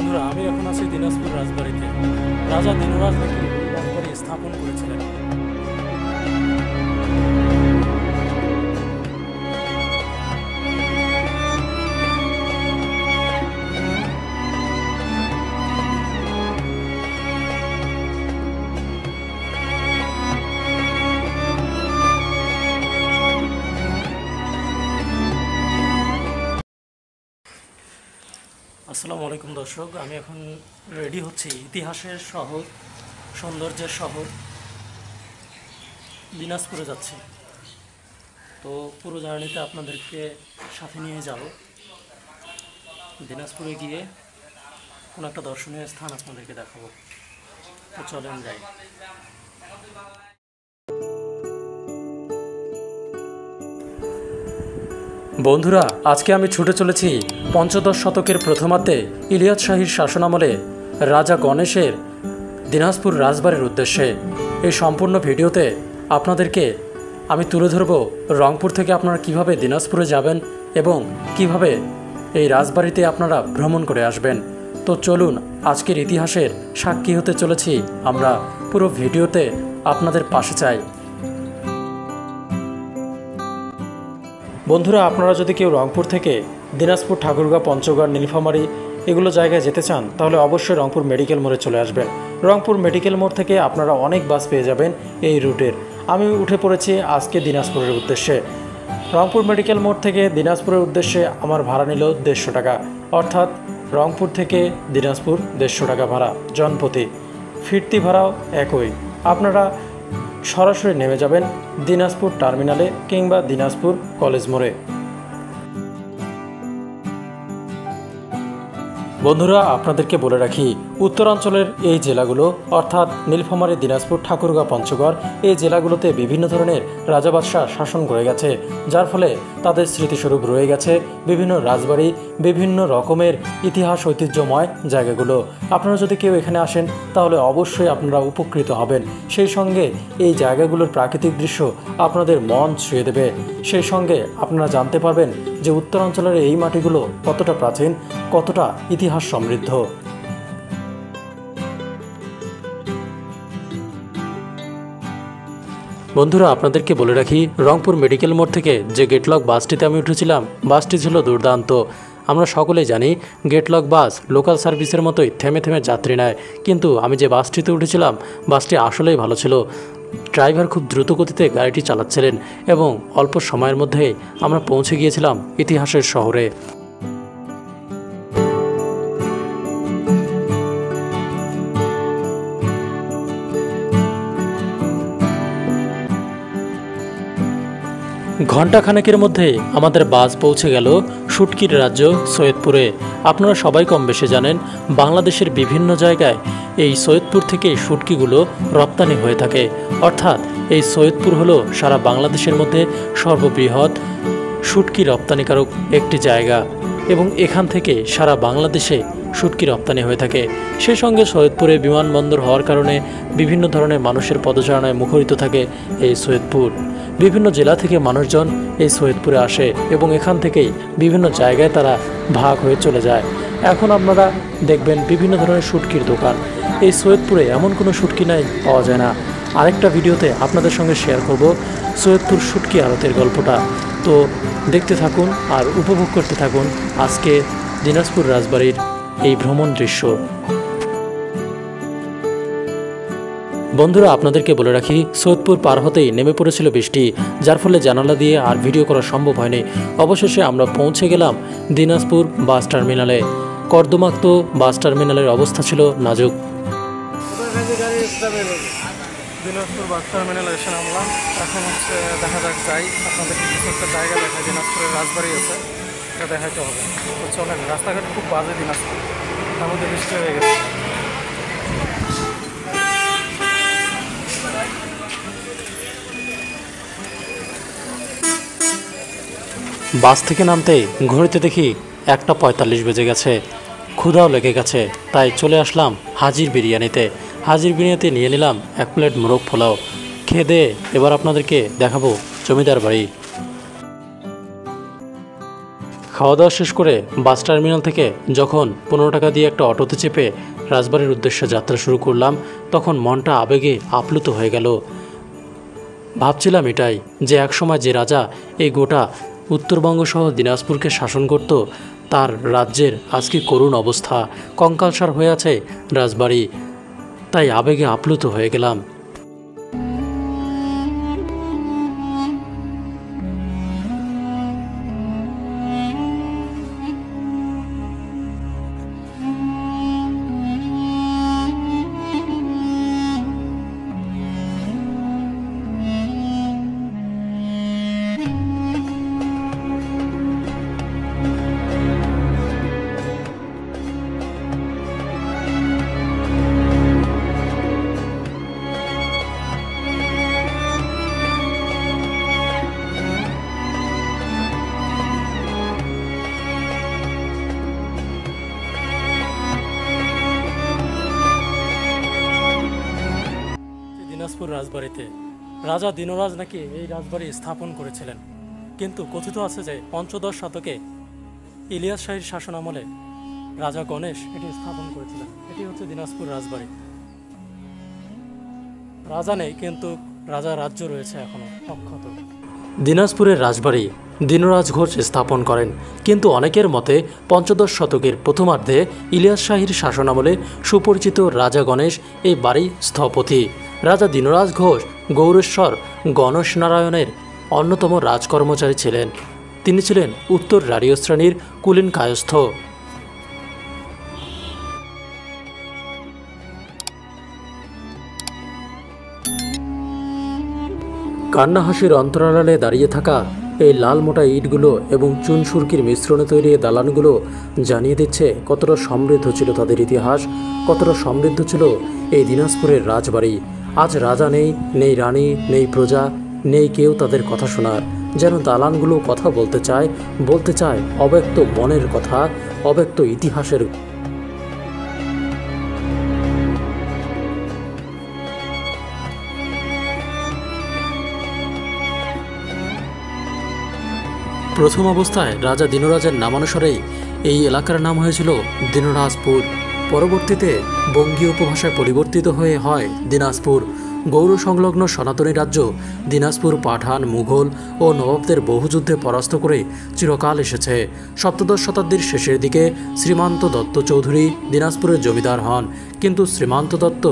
বন্ধুরা, আমি এখন আছি দিনাজপুর রাজবাড়িতে। রাজা দিনরাজ নাকি রাজবাড়ি স্থাপন করেছিলেন। আসসালামু আলাইকুম দর্শক, আমি এখন রেডি হচ্ছি ইতিহাসের শহর, সৌন্দর্যের শহর দিনাজপুরে যাচ্ছি। তো পুরো জার্নিতে আপনাদেরকে সাথে নিয়ে যাব। দিনাজপুরে গিয়ে কোনো একটা দর্শনীয় স্থান আপনাদেরকে দেখাবো। তো চলেন যাই। বন্ধুরা, আজকে আমি ছুটে চলেছি পঞ্চদশ শতকের প্রথমার্ধে ইলিয়াস শাহীর শাসনামলে রাজা গণেশের দিনাজপুর রাজবাড়ির উদ্দেশ্যে। এই সম্পূর্ণ ভিডিওতে আপনাদেরকে আমি তুলে ধরব রংপুর থেকে আপনারা কিভাবে দিনাজপুরে যাবেন এবং কিভাবে এই রাজবাড়িতে আপনারা ভ্রমণ করে আসবেন। তো চলুন, আজকের ইতিহাসের সাক্ষী হতে চলেছি আমরা। পুরো ভিডিওতে আপনাদের পাশে চাই। বন্ধুরা, আপনারা যদি কেউ রংপুর থেকে দিনাজপুর, ঠাকুরগাঁও, পঞ্চগড়, নীলফামারী এগুলো জায়গায় যেতে চান তাহলে অবশ্যই রংপুর মেডিকেল মোড়ে চলে আসবেন। রংপুর মেডিকেল মোড় থেকে আপনারা অনেক বাস পেয়ে যাবেন এই রুটের। আমি উঠে পড়েছি আজকে দিনাজপুরের উদ্দেশ্যে। রংপুর মেডিকেল মোড় থেকে দিনাজপুরের উদ্দেশ্যে আমার ভাড়া নিল 150 টাকা, অর্থাৎ রংপুর থেকে দিনাজপুর 150 টাকা ভাড়া জনপ্রতি। ফিরতি ভাড়াও একই। আপনারা সরাসরি নেমে যাবেন দিনাজপুর টার্মিনালে কিংবা দিনাজপুর কলেজ মোড়ে। বন্ধুরা, আপনাদেরকে বলে রাখি, উত্তরাঞ্চলের এই জেলাগুলো অর্থাৎ নীলফামারী, দিনাজপুর, ঠাকুরগাঁও, পঞ্চগড় এই জেলাগুলোতে বিভিন্ন ধরনের রাজা বাদশাহ শাসন করে গেছে, যার ফলে তাদের স্মৃতিস্বরূপ রয়ে গেছে বিভিন্ন রাজবাড়ি, বিভিন্ন রকমের ইতিহাস ঐতিহ্যময় জায়গাগুলো। আপনারা যদি কেউ এখানে আসেন তাহলে অবশ্যই আপনারা উপকৃত হবেন। সেই সঙ্গে এই জায়গাগুলোর প্রাকৃতিক দৃশ্য আপনাদের মন ছুঁয়ে দেবে। সেই সঙ্গে আপনারা জানতে পারবেন যে উত্তরাঞ্চলের এই মাটিগুলো কতটা প্রাচীন, কতটা ইতিহাস সমৃদ্ধ। বন্ধুরা, আপনাদেরকে বলে রাখি, রংপুর মেডিকেল মোড় থেকে যে গেটলক বাসটিতে আমি উঠেছিলাম, বাসটি ছিল দুর্দান্ত। আমরা সকলেই জানি গেটলক বাস লোকাল সার্ভিসের মতোই থেমে থেমে যাত্রী নেয়, কিন্তু আমি যে বাসটিতে উঠেছিলাম বাসটি আসলেই ভালো ছিল। ড্রাইভার খুব দ্রুত গতিতে গাড়িটি চালাচ্ছিলেন এবং অল্প সময়ের মধ্যেই আমরা পৌঁছে গিয়েছিলাম ইতিহাসের শহরে। ঘণ্টাখানেকের মধ্যে আমাদের বাস পৌঁছে গেল শুটকির রাজ্য সৈয়দপুরে। আপনারা সবাই কম বেশি জানেন, বাংলাদেশের বিভিন্ন জায়গায় এই সৈয়দপুর থেকে শুটকিগুলো রপ্তানি হয়ে থাকে। অর্থাৎ এই সৈয়দপুর হলো সারা বাংলাদেশের মধ্যে সর্ববৃহৎ শুটকি রপ্তানিকারক একটি জায়গা এবং এখান থেকে সারা বাংলাদেশে শুটকি রপ্তানি হয়ে থাকে। সেই সঙ্গে সৈয়দপুরে বিমানবন্দর হওয়ার কারণে বিভিন্ন ধরনের মানুষের পদচারণায় মুখরিত থাকে এই সৈয়দপুর। বিভিন্ন জেলা থেকে মানুষজন এই সৈয়দপুরে আসে এবং এখান থেকেই বিভিন্ন জায়গায় তারা ভাগ হয়ে চলে যায়। এখন আপনারা দেখবেন বিভিন্ন ধরনের শুটকির দোকান। এই সৈয়দপুরে এমন কোনো শুটকি নাই পাওয়া যায় না। আরেকটা ভিডিওতে আপনাদের সঙ্গে শেয়ার করব সৈয়দপুর শুটকি আড়তের গল্পটা। তো দেখতে থাকুন আর উপভোগ করতে থাকুন আজকে দিনাজপুর রাজবাড়ির এই ভ্রমণ দৃশ্য। বন্ধুরা, আপনাদেরকে বলে রাখি, সৈয়দপুর পার হতেই নেমে পড়েছিল বৃষ্টি, যার ফলে জানালা দিয়ে আর ভিডিও করা সম্ভব হয়নি। অবশেষে আমরা পৌঁছে গেলাম দিনাজপুর বাস টার্মিনালে। কর্দমাক্ত বাস টার্মিনালের অবস্থা ছিল নাজুক। দিনাজপুর বাস টার্মিনালে এসে নামলাম। এখন হচ্ছে দেখা যাক যাই, আপনাদেরকে কিছু একটা জায়গা দেখায়, দিনাজপুরের রাজবাড়ি আছে, এটা দেখাইতে হবে। তো চলেন, রাস্তাঘাট খুব বাজে দিনাজপুর, তার মধ্যে বৃষ্টি হয়ে গেছে। বাস থেকে নামতেই ঘড়িতে দেখি 1:45 বেজে গেছে। ক্ষুধাও লেগে গেছে, তাই চলে আসলাম হাজির বিরিয়ানিতে। হাজির বিরিয়ানিতে নিয়ে নিলাম 1 প্লেট মোরগ পোলাও। খেয়ে দিয়ে এবার আপনাদেরকে দেখাবো জমিদার বাড়ি। খাওয়া দাওয়া শেষ করে বাস টার্মিনাল থেকে যখন 15 টাকা দিয়ে একটা অটোতে চেপে রাজবাড়ির উদ্দেশ্যে যাত্রা শুরু করলাম, তখন মনটা আবেগে আপ্লুত হয়ে গেল। ভাবছিলাম এটাই, যে একসময় যে রাজা এই গোটা উত্তরবঙ্গ সহ দিনাজপুরকে শাসন করত, তার রাজ্যের আজকে করুণ অবস্থা, কঙ্কালসার হয়ে আছে রাজবাড়ি। তাই আবেগে আপ্লুত হয়ে গেলাম। দিনাজপুর রাজবাড়িতে রাজা দিনরাজ নাকি এই রাজবাড়ি স্থাপন করেছিলেন, কিন্তু কথিত আছে যে পঞ্চদশ শতকে ইলিয়াস শাহীর শাসন আমলে রাজা গণেশ এটি স্থাপন করেছিলেন। এটি হচ্ছে দিনাজপুর রাজবাড়ি। রাজা নেই, কিন্তু রাজা রাজ্য রয়েছে এখনো অক্ষত। দিনাজপুরের রাজবাড়ি দিনরাজ ঘোষ স্থাপন করেন, কিন্তু অনেকের মতে পঞ্চদশ শতকের প্রথমার্ধে ইলিয়াস শাহীর শাসনামলে সুপরিচিত রাজা গণেশ এই বাড়ি স্থপতি। রাজা দিনরাজ ঘোষ গৌরেশ্বর গণেশ নারায়ণের অন্যতম রাজকর্মচারী ছিলেন। তিনি ছিলেন উত্তর রাঢ়ী শ্রেণীর কুলীন কায়স্থ। কান্না হাসির অন্তরালে দাঁড়িয়ে থাকা এই লাল মোটা ইটগুলো এবং চুন সুরকির মিশ্রণে তৈরি দালানগুলো জানিয়ে দিচ্ছে কতটা সমৃদ্ধ ছিল তাদের ইতিহাস, কতটা সমৃদ্ধ ছিল এই দিনাজপুরের রাজবাড়ি। আজ রাজা নেই, নেই রানী, নেই প্রজা, নেই কেউ তাদের কথা শোনার। যেন দালানগুলো কথা বলতে চায় অব্যক্ত মনের কথা, অব্যক্ত ইতিহাসের। প্রথম অবস্থায় রাজা দিনরাজের নামানুসারেই এই এলাকার নাম হয়েছিল দিনরাজপুর। পরবর্তীতে বঙ্গীয় উপভাষায় পরিবর্তিত হয়ে হয় দিনাজপুর। গৌড় সংলগ্ন সনাতনী রাজ্য দিনাজপুর পাঠান, মুঘল ও নবাবদের বহু যুদ্ধে পরাস্ত করে চিরকাল এসেছে। সপ্তদশ শতাব্দীর শেষের দিকে শ্রীমান্ত দত্ত চৌধুরী দিনাজপুরের জমিদার হন, কিন্তু শ্রীমান্ত দত্ত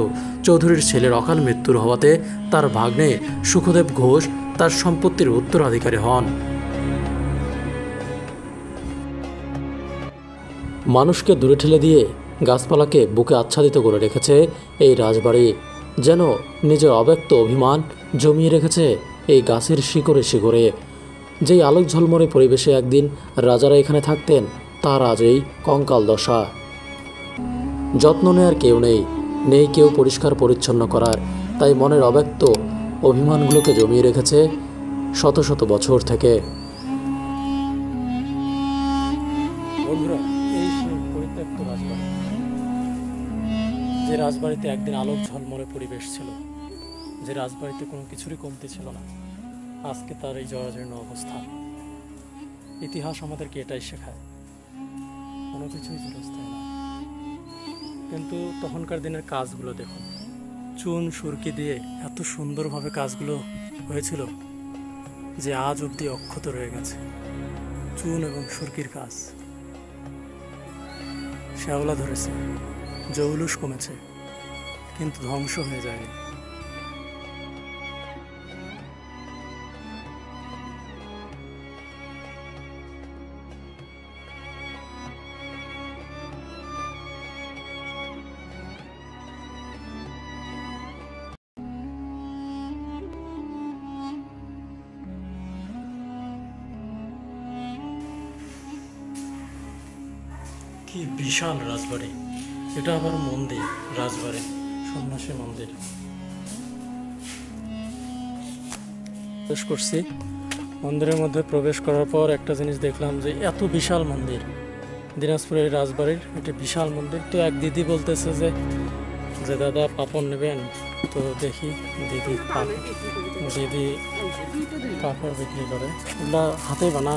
চৌধুরীর ছেলের অকাল মৃত্যুর হওয়াতে তার ভাগ্নে সুখদেব ঘোষ তার সম্পত্তির উত্তরাধিকারী হন। মানুষকে দূরে ঠেলে দিয়ে গাছপালাকে বুকে আচ্ছাদিত করে রেখেছে এই রাজবাড়ি, যেন নিজের অব্যক্ত অভিমান জমিয়ে রেখেছে এই গাছের শিকড়ে শিকড়ে। যেই আলোক ঝলমলে পরিবেশে একদিন রাজারা এখানে থাকতেন, তার আজ এই কঙ্কাল দশা। যত্ন নেয়ার কেউ নেই কেউ পরিষ্কার পরিচ্ছন্ন করার। তাই মনের অব্যক্ত অভিমানগুলোকে জমিয়ে রেখেছে শত শত বছর থেকে। বন্ধুরা, এই সেই পরিত্যক্ত রাজবাড়ি, যে রাজবাড়িতে একদিন আলোক ঝলমলে পরিবেশ ছিল, যে রাজবাড়িতে কোনো কিছুরই কমতি ছিল না, আজকে তার এই জরাজীর্ণ অবস্থা। ইতিহাস আমাদেরকে এটাই শেখায়, কোনো কিছুই চিরস্থায়ী না। কিন্তু তখনকার দিনের কাজগুলো দেখুন, চুন সুরকি দিয়ে এত সুন্দরভাবে কাজগুলো হয়েছিল যে আজ অবধি অক্ষত রয়ে গেছে। চুন এবং সুরকির কাজ, শ্যাওলা ধরেছে, জৌলুস কমেছে, কিন্তু ধ্বংস হয়ে যায়নি। কি বিশাল রাজবাড়ি! এটা আবার মন্দির, রাজবাড়ি সন্ন্যাসী মন্দির। প্রবেশ করছি, মন্দিরের মধ্যে প্রবেশ করার পর একটা জিনিস দেখলাম যে এত বিশাল মন্দির, দিনাজপুরের রাজবাড়ির এটি বিশাল মন্দির। তো এক দিদি বলতেছে যে দাদা পাপড় নেবেন, তো দেখি দিদি পাপড় বিক্রি করে, ওগুলা হাতে বানা।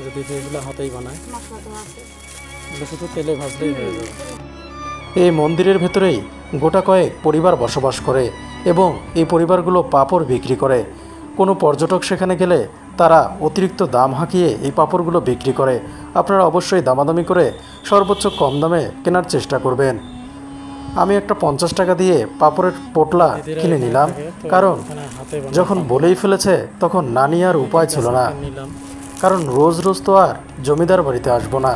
যদি এগুলো হাতেই বানায়, মশলা দেওয়া আছে। এগুলো শুধু তেলে ভাজলেই হয়ে যাবে। এই মন্দিরের ভেতরেই গোটা কয়েক পরিবার বসবাস করে এবং এই পরিবারগুলো পাঁপড় বিক্রি করে। কোনো পর্যটক সেখানে গেলে তারা অতিরিক্ত দাম হাঁকিয়ে এই পাঁপড়গুলো বিক্রি করে। আপনারা অবশ্যই দামাদামি করে সর্বোচ্চ কম দামে কেনার চেষ্টা করবেন। আমি একটা 50 টাকা দিয়ে পাঁপড়ের পোটলা কিনে নিলাম, কারণ যখন বলেই ফেলেছে তখন না নিয়ে আর উপায় ছিল না। কারণ রোজ রোজ তো আর জমিদার বাড়িতে আসবো না,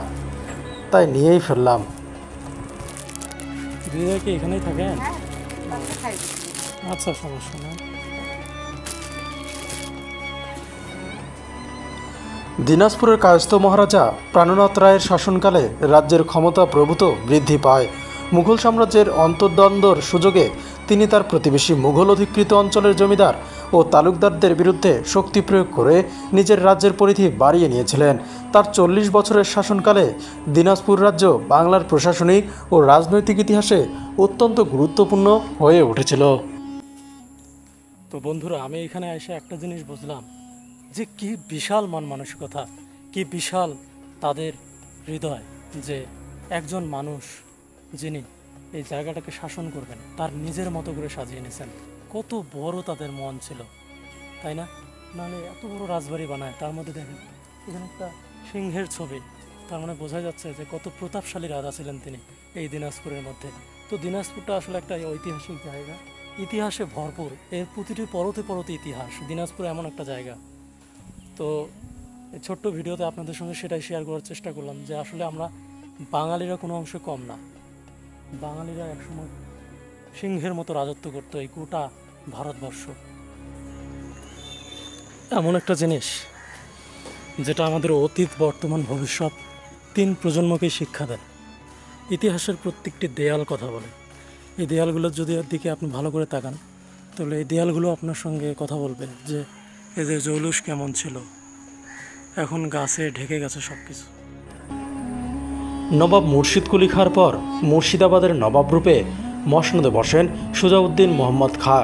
তাই নিয়েই ফেললাম। দিদিরা কি এখানেই থাকেন? আচ্ছা, সমস্যা নেই। দিনাজপুরের কায়স্থ মহারাজা প্রাণনাথ রায়ের শাসনকালে রাজ্যের ক্ষমতা প্রভূত বৃদ্ধি পায়। মুঘল সাম্রাজ্যের অন্তর্দ্বন্দ্বর সুযোগে তিনি তার প্রতিবেশী মুঘল অধিকৃত অঞ্চলের জমিদার ও তালুকদারদের বিরুদ্ধে শক্তি প্রয়োগ করে নিজের রাজ্যের পরিধি বাড়িয়ে নিয়েছিলেন। তার 40 বছরের শাসনকালে দিনাজপুর রাজ্য বাংলার প্রশাসনিক ও রাজনৈতিক ইতিহাসে অত্যন্ত গুরুত্বপূর্ণ হয়ে উঠেছিল। তো বন্ধুরা, আমি এখানে এসে একটা জিনিস বুঝলাম যে কি বিশাল মন মানসিকতা, কি বিশাল তাদের হৃদয়, যে একজন মানুষ যিনি এই জায়গাটাকে শাসন করবেন তার নিজের মতো করে সাজিয়ে নিয়েছেন। কত বড় তাদের মন ছিল, তাই না? নাহলে এত বড় রাজবাড়ি বানায়, তার মধ্যে দেখেন এখানে একটা সিংহের ছবি। তার মানে বোঝা যাচ্ছে যে কত প্রতাপশালী রাজা ছিলেন তিনি এই দিনাজপুরের মধ্যে। তো দিনাজপুরটা আসলে একটা ঐতিহাসিক জায়গা, ইতিহাসে ভরপুর, এর প্রতিটি পরতে পরতে ইতিহাস। দিনাজপুর এমন একটা জায়গা। তো এই ছোট্ট ভিডিওতে আপনাদের সঙ্গে সেটাই শেয়ার করার চেষ্টা করলাম যে আসলে আমরা বাঙালিরা কোনো অংশে কম না। বাঙালিরা একসময় সিংহের মতো রাজত্ব করতো এই গোটা ভারতবর্ষ। এমন একটা জিনিস যেটা আমাদের অতীত, বর্তমান, ভবিষ্যৎ 3 প্রজন্মকেই শিক্ষা দেয়। ইতিহাসের প্রত্যেকটি দেয়াল কথা বলে। এই দেয়ালগুলোর যদি দিকে আপনি ভালো করে তাকান, তাহলে এই দেয়ালগুলো আপনার সঙ্গে কথা বলবে যে এদের জৌলুস কেমন ছিল, এখন গাছে ঢেকে গেছে সব কিছু। নবাব মুর্শিদ কুলি খাঁর পর মুর্শিদাবাদের নবাব রূপে মসনদে বসেন সুজাউদ্দিন মোহাম্মদ খাঁ।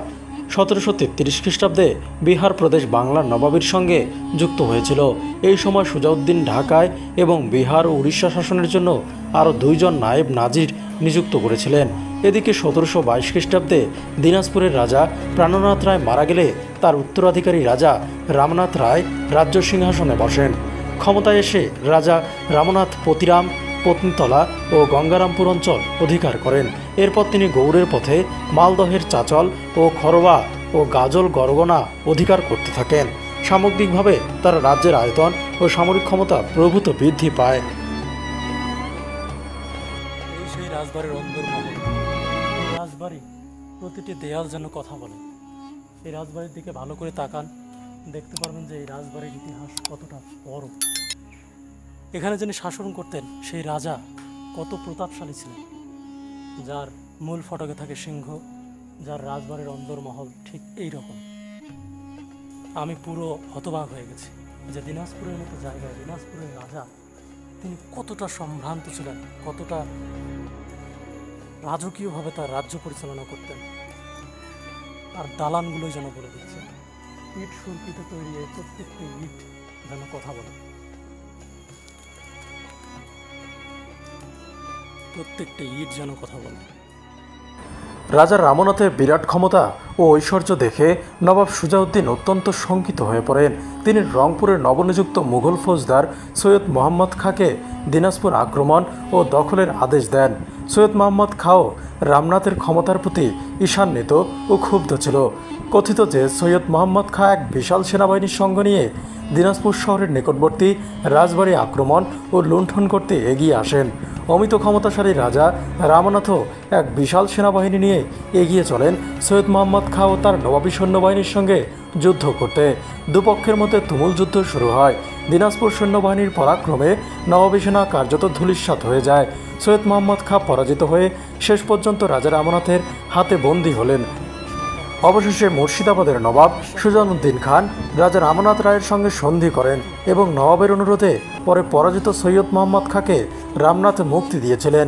1733 খ্রিস্টাব্দে বিহার প্রদেশ বাংলার নবাবের সঙ্গে যুক্ত হয়েছিল। এই সময় সুজাউদ্দিন ঢাকায় এবং বিহার ও উড়িষ্যা শাসনের জন্য আরও 2 জন নায়েব নাজির নিযুক্ত করেছিলেন। এদিকে 1722 খ্রিস্টাব্দে দিনাজপুরের রাজা প্রাণনাথ রায় মারা গেলে তার উত্তরাধিকারী রাজা রামনাথ রায় রাজ্য সিংহাসনে বসেন। ক্ষমতায় এসে রাজা রামনাথ পতিরাম, পত্নীতলা ও গঙ্গারামপুর অঞ্চল অধিকার করেন। এরপর তিনি গৌড়ের পথে মালদহের চাচল ও খরবা ও গাজল গরগনা অধিকার করতে থাকেন। সামগ্রিকভাবে তার রাজ্যের আয়তন ও সামরিক ক্ষমতা প্রভূত বৃদ্ধি পায়। এই সেই রাজবাড়ির অন্দরমহল। রাজবাড়ি প্রতিটি দেয়াল যেন কথা বলে। এই রাজবাড়ির দিকে ভালো করে তাকান, দেখতে পারবেন যে এই রাজবাড়ির ইতিহাস কতটা বড়। এখানে যিনি শাসন করতেন সেই রাজা কত প্রতাপশালী ছিলেন, যার মূল ফটকে থাকে সিংহ, যার রাজবাড়ির অন্দরমহল ঠিক এই রকম। আমি পুরো হতবাক হয়ে গেছি যে দিনাজপুরের মতো জায়গায় দিনাজপুরের রাজা তিনি কতটা সম্ভ্রান্ত ছিলেন, কতটা রাজকীয়ভাবে তার রাজ্য পরিচালনা করতেন। আর দালানগুলোই যেন বলে দিচ্ছে, ইট সুরকিতে তৈরি এই প্রত্যেকটি ইট যেন কথা বলে, প্রত্যেকটা ইট যেন কথা বলে। রাজা রামনাথের বিরাট ক্ষমতা ও ঐশ্বর্য দেখে নবাব সুজাউদ্দিন অত্যন্ত শঙ্কিত হয়ে পড়েন। তিনি রংপুরের নবনিযুক্ত মুঘল ফৌজদার সৈয়দ মোহাম্মদ খাঁকে দিনাজপুর আক্রমণ ও দখলের আদেশ দেন। সৈয়দ মোহাম্মদ খাঁও রামনাথের ক্ষমতার প্রতি ঈর্ষান্বিত ও ক্ষুব্ধ ছিল। কথিত যে সৈয়দ মোহাম্মদ খাঁ এক বিশাল সেনাবাহিনীর সঙ্গ নিয়ে দিনাজপুর শহরের নিকটবর্তী রাজবাড়ি আক্রমণ ও লুণ্ঠন করতে এগিয়ে আসেন। অমিত ক্ষমতাশালী রাজা রামনাথও এক বিশাল সেনাবাহিনী নিয়ে এগিয়ে চলেন সৈয়দ মোহাম্মদ খাঁ ও তার নবাবী সৈন্যবাহিনীর সঙ্গে যুদ্ধ করতে। দুপক্ষের মধ্যে তুমুল যুদ্ধ শুরু হয়। দিনাজপুর সৈন্যবাহিনীর পরাক্রমে নবাবী সেনা কার্যত ধূলিসাৎ হয়ে যায়। সৈয়দ মোহাম্মদ খাঁ পরাজিত হয়ে শেষ পর্যন্ত রাজা রামনাথের হাতে বন্দী হলেন। অবশেষে মুর্শিদাবাদের নবাব সুজাউদ্দিন খান রাজা রামনাথ রায়ের সঙ্গে সন্ধি করেন এবং নবাবের অনুরোধে পরে পরাজিত সৈয়দ মোহাম্মদ খাঁকে রামনাথ মুক্তি দিয়েছিলেন।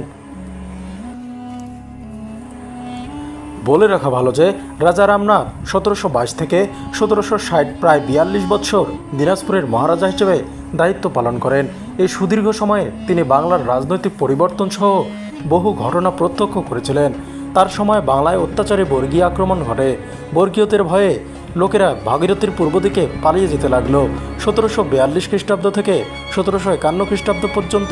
বলে রাখা ভালো যে রাজা রামনাথ 1722 থেকে 1760 প্রায় 42 বৎসর দিনাজপুরের মহারাজা হিসেবে দায়িত্ব পালন করেন। এই সুদীর্ঘ সময়ে তিনি বাংলার রাজনৈতিক পরিবর্তন সহ বহু ঘটনা প্রত্যক্ষ করেছিলেন। তার সময় বাংলায় অত্যাচারে বর্গীয় আক্রমণ ঘটে। বর্গীয়দের ভয়ে লোকেরা ভাগীরথীর পূর্ব দিকে পালিয়ে যেতে লাগলো। 1742 খ্রিস্টাব্দ থেকে 1751 খ্রিস্টাব্দ পর্যন্ত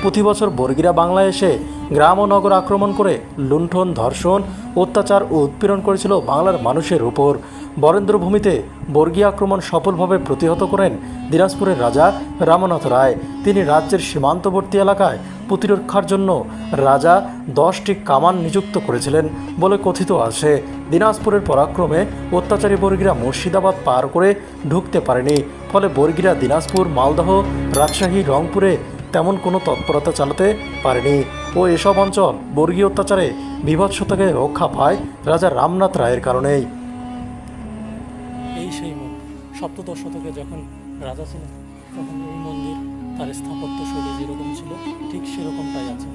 প্রতি বছর বর্গীরা বাংলায় এসে গ্রাম ও নগর আক্রমণ করে লুণ্ঠন, ধর্ষণ, অত্যাচার ও উৎপীড়ন করেছিল বাংলার মানুষের উপর। বরেন্দ্রভূমিতে বর্গীয় আক্রমণ সফলভাবে প্রতিহত করেন দিনাজপুরের রাজা রামনাথ রায়। তিনি রাজ্যের সীমান্তবর্তী এলাকায় প্রতিরক্ষার জন্য রাজা 10টি কামান নিযুক্ত করেছিলেন বলে কথিত আছে। দিনাজপুরের পরাক্রমে অত্যাচারী বর্গীরা মুর্শিদাবাদ পার করে ঢুকতে পারেনি। ফলে বর্গীরা দিনাজপুর, মালদহ, রাজশাহী, রংপুরে তেমন কোনো তৎপরতা চালাতে পারেনি ও এসব অঞ্চল বর্গীয় অত্যাচারে বিভৎস থেকে রক্ষা পায় রাজা রামনাথ রায়ের কারণেই। এই সেই সপ্তদশ শতকে যখন রাজা ছিলেন তখন এই মন্দির তার স্থাপত্য শৈলী যেরকম ছিল ঠিক সেরকমটাই আছে,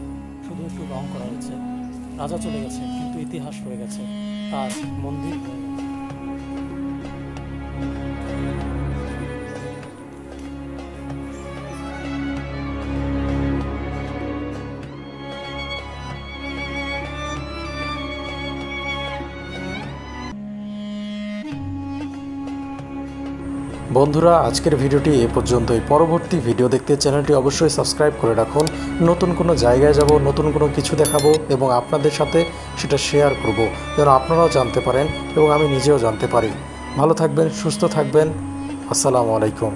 শুধু একটু রং করা হয়েছে। রাজা চলে গেছে কিন্তু ইতিহাস রয়ে গেছে, তার মন্দির হয়ে গেছে। বন্ধুরা, আজকের ভিডিওটি এ পর্যন্তই। পরবর্তী ভিডিও দেখতে চ্যানেলটি অবশ্যই সাবস্ক্রাইব করে রাখুন। নতুন কোনো জায়গায় যাব, নতুন কোনো কিছু দেখাবো এবং আপনাদের সাথে সেটা শেয়ার করব, যেন আপনারাও জানতে পারেন এবং আমি নিজেও জানতে পারি। ভালো থাকবেন, সুস্থ থাকবেন। আসসালামু আলাইকুম।